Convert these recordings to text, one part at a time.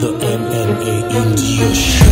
the MMA India Show.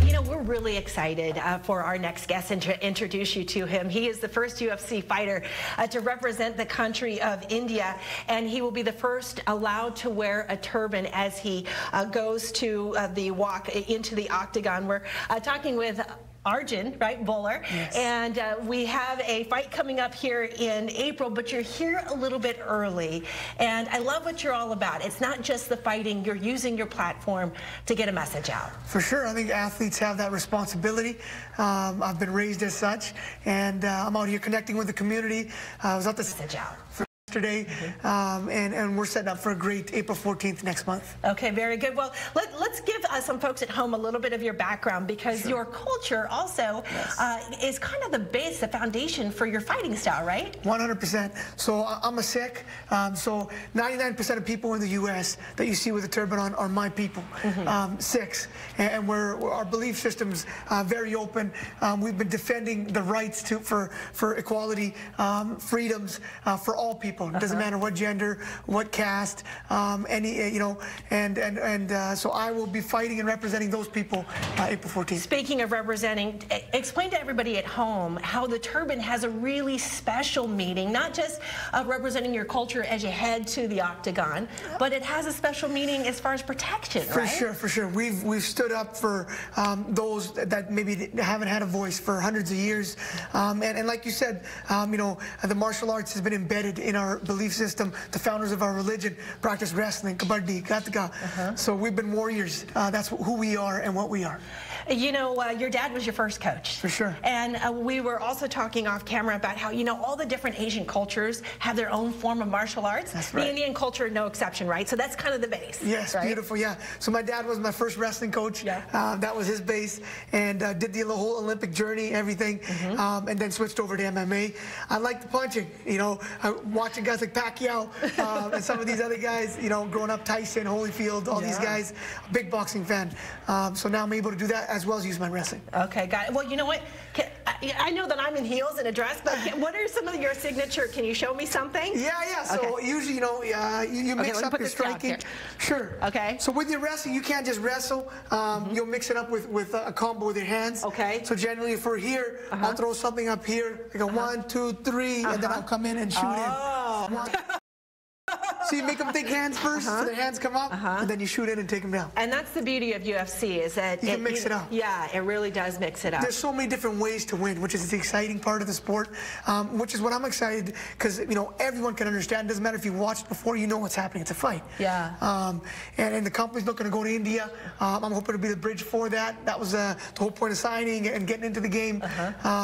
You know, we're really excited for our next guest and to introduce you to him. He is the first UFC fighter to represent the country of India, and he will be the first allowed to wear a turban as he goes to the walk into the octagon. We're talking with Arjan, right, Bhullar, yes. And we have a fight coming up here in April, but you're here a little bit early, and I love what you're all about. It's not just the fighting, you're using your platform to get a message out. For sure, I think athletes have that responsibility. I've been raised as such, and I'm out here connecting with the community. I was at the message out yesterday, and we're setting up for a great April 14th next month. Okay, very good. Well, let's give some folks at home a little bit of your background, because sure. your culture also is kind of the base, the foundation for your fighting style, right? 100%. So I'm a Sikh, so 99% of people in the U.S. that you see with a turban on are my people, Sikhs, and our belief system's very open. We've been defending the rights for equality, freedoms for all people. It doesn't matter what gender, what caste, any, so I will be fighting and representing those people April 14th. Speaking of representing, explain to everybody at home how the turban has a really special meaning, not just representing your culture as you head to the octagon, but it has a special meaning as far as protection, right? For sure. We've stood up for those that maybe haven't had a voice for hundreds of years, and like you said, the martial arts has been embedded in our belief system. The founders of our religion practice wrestling, kabaddi, gataka. So we've been warriors. That's who we are and what we are. You know, your dad was your first coach. For sure. And we were also talking off camera about how, all the different Asian cultures have their own form of martial arts. That's right. The Indian culture, no exception, right? So that's kind of the base. Yes, right? Beautiful, yeah. So my dad was my first wrestling coach. Yeah. That was his base, and did the whole Olympic journey, everything, and then switched over to MMA. I like the punching, watching guys like Pacquiao and some of these other guys, growing up, Tyson, Holyfield, all these guys, big boxing fan. So now I'm able to do that as well as use my wrestling. Okay, got it. Well, you know what? I know that I'm in heels and a dress, but what are some of your signature? Can you show me something? Yeah. So usually, you mix up your striking. Sure. Okay. So with your wrestling, you can't just wrestle. You'll mix it up with a combo with your hands. Okay. So generally, if we're here, I'll throw something up here, like a 1, 2, 3, and then I'll come in and shoot in. So you make them think hands first, so their hands come up, and then you shoot in and take them down. And that's the beauty of UFC, is that you can mix it up. Yeah, it really does mix it up. There's so many different ways to win, which is the exciting part of the sport, which is what I'm excited, because everyone can understand. It doesn't matter if you watched before, you know what's happening. It's a fight. Yeah. And the company's looking to go to India. I'm hoping to be the bridge for that. That was the whole point of signing and getting into the game.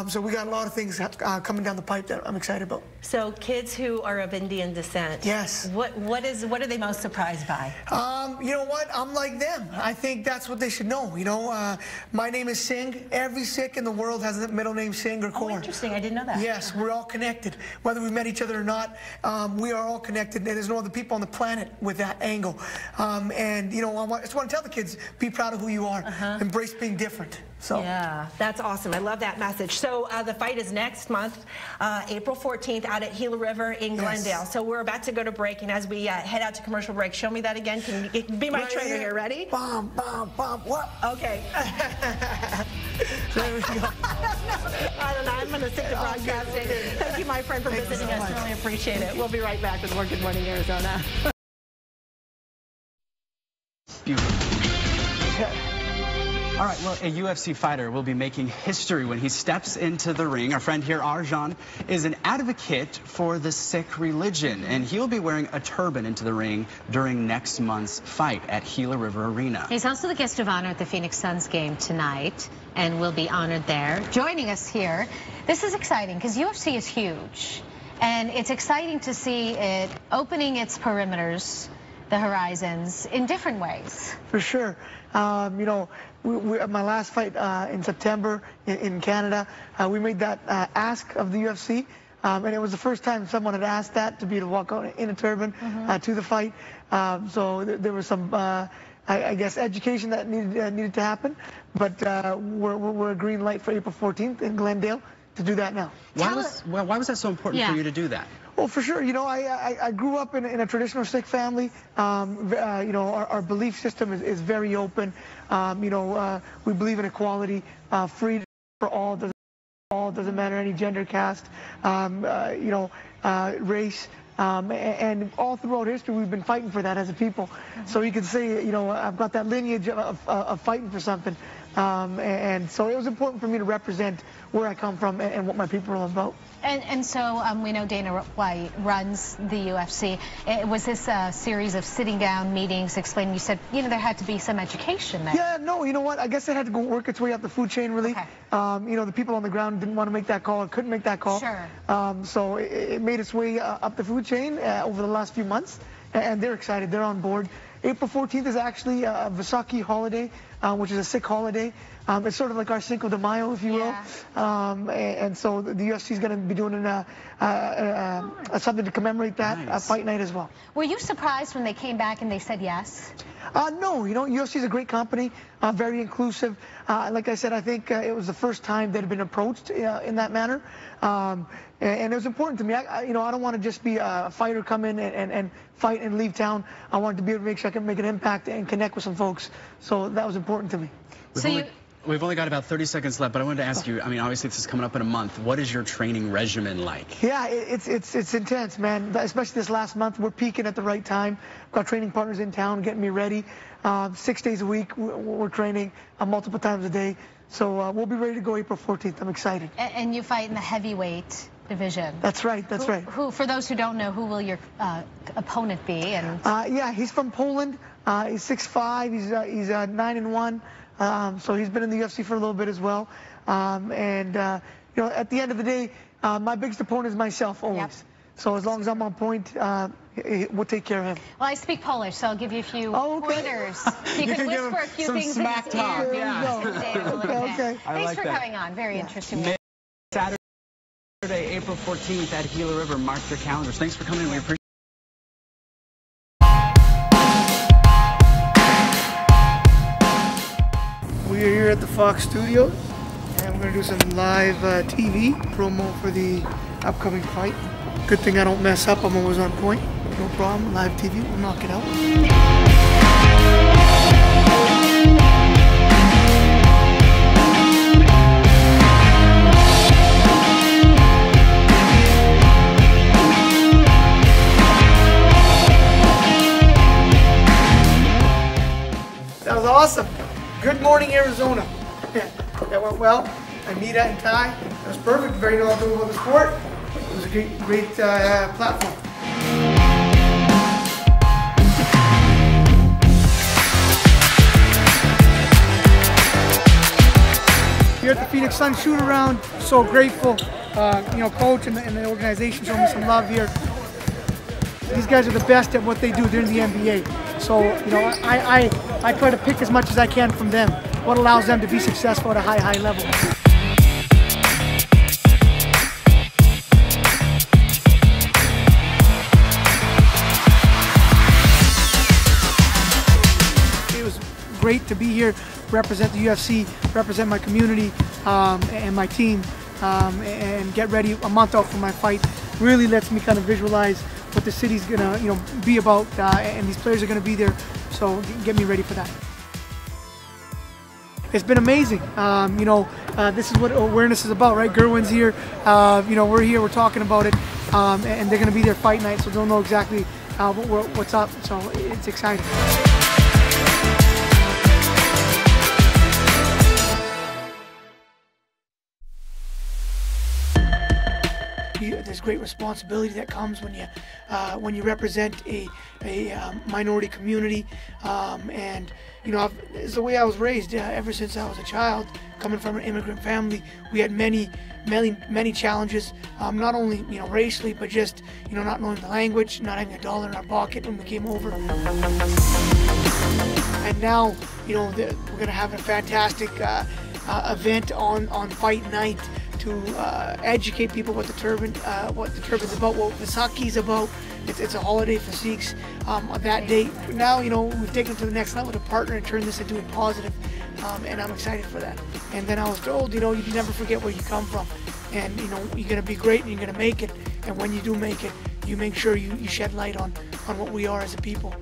So we got a lot of things coming down the pipe that I'm excited about. So kids who are of Indian descent. Yes. What are they most surprised by? You know what? I'm like them. I think that's what they should know. My name is Singh. Every Sikh in the world has a middle name Singh or Kaur. Oh, interesting. I didn't know that. Yes, we're all connected. Whether we met each other or not, we are all connected, and there's no other people on the planet with that angle. And I just want to tell the kids, be proud of who you are. Embrace being different. So. Yeah, that's awesome. I love that message. So the fight is next month, April 14th, out at Gila River in Glendale. So we're about to go to break, and as we head out to commercial break, show me that again. Can you be my trainer here? Ready? Bam, bam, bam. What? Okay. There we go. I don't know. I'm going to stick to broadcasting. Thank you, my friend, for visiting us. Really appreciate it. We'll be right back with more Good Morning Arizona. All right, well, a UFC fighter will be making history when he steps into the ring. Our friend here, Arjan, is an advocate for the Sikh religion, and he'll be wearing a turban into the ring during next month's fight at Gila River Arena. He's also the guest of honor at the Phoenix Suns game tonight, and will be honored there. Joining us here, this is exciting because UFC is huge, and it's exciting to see it opening its perimeters, the horizons, in different ways. For sure. My last fight in September in Canada, we made that ask of the UFC, and it was the first time someone had asked that, to be able to walk out in a turban to the fight. So there was some, I guess, education that needed to happen, but we're a green light for April 14th in Glendale to do that now. Why was that so important for you to do that? Well, for sure. You know, I grew up in a traditional Sikh family. You know, our belief system is very open. You know, we believe in equality, freedom for all. Doesn't matter any gender, caste, you know, race. And all throughout history, we've been fighting for that as a people. So you can say, you know, I've got that lineage of fighting for something. And so it was important for me to represent where I come from and what my people are all about. And so we know Dana White runs the UFC. Was this a series of sitting down meetings explaining? You said, you know, there had to be some education there. Yeah, no, you know what? I guess it had to go work its way up the food chain, really. Okay. You know, the people on the ground didn't want to make that call or couldn't make that call. Sure. So it made its way up the food chain over the last few months, and they're excited. They're on board. April 14th is actually a Vaisakhi holiday, which is a Sikh holiday. It's sort of like our Cinco de Mayo, if you will. And so the UFC is going to be doing something to commemorate that, Nice. fight night as well. Were you surprised when they came back and they said yes? No, you know, UFC is a great company, very inclusive. Like I said, I think it was the first time that had been approached in that manner. And it was important to me. You know, I don't want to just be a fighter, come in and fight and leave town. I wanted to be able to make sure I can make an impact and connect with some folks. So that was important to me. We've only got about 30 seconds left, but I wanted to ask you, I mean, obviously this is coming up in a month. What is your training regimen like? Yeah, it's intense, man. Especially this last month, we're peaking at the right time. I've got training partners in town getting me ready. 6 days a week, we're training multiple times a day. So we'll be ready to go April 14th. I'm excited. And you fight in the heavyweight division. That's right. That's right. Who, for those who don't know, who will your opponent be? And yeah, he's from Poland. He's 6'5". He's 9-1. So he's been in the UFC for a little bit as well. And you know, at the end of the day, my biggest opponent is myself always. Yep. So as long as I'm on point, we'll take care of him. Well, I speak Polish, so I'll give you a few pointers. You can whisper a few things in his talk. ear. Yeah. Okay. Thanks for coming on. Very interesting. Saturday, April 14th at Gila River. Mark your calendars. Thanks for coming. We appreciate it. We are here at the Fox Studios, and we're going to do some live TV promo for the upcoming fight. Good thing I don't mess up. I'm always on point. No problem. Live TV. We'll knock it out. That was awesome. Good morning, Arizona. That went well. Anita and Ty. That was perfect. Very knowledgeable about the sport. It was a great platform. Here at the Phoenix Sun shoot around. So grateful. You know, coach and the organization showed me some love here. These guys are the best at what they do. They're in the NBA. So, you know, I try to pick as much as I can from them. What allows them to be successful at a high level. It was great to be here, represent the UFC, represent my community and my team, and get ready a month out for my fight. Really lets me kind of visualize what the city's gonna, you know, be about, and these players are gonna be there. So get me ready for that. It's been amazing. You know, this is what awareness is about, right? Gerwin's here. You know, we're here. We're talking about it, and they're gonna be there fight night, so they'll know exactly what's up. So it's exciting. There's great responsibility that comes when you represent a minority community, and you know, it's the way I was raised. Ever since I was a child, coming from an immigrant family, we had many challenges, not only, you know, racially, but just, you know, not knowing the language, not having a dollar in our pocket when we came over. And now, you know, we're gonna have a fantastic event on fight night to educate people what the turban's about, what Vaisakhi's about. It's a holiday for Sikhs on that date. Now, you know, we've taken it to the next level to partner and turn this into a positive, and I'm excited for that. And then I was told, you know, you never forget where you come from, and you know, you're gonna be great and you're gonna make it. And when you do make it, you make sure you shed light on what we are as a people.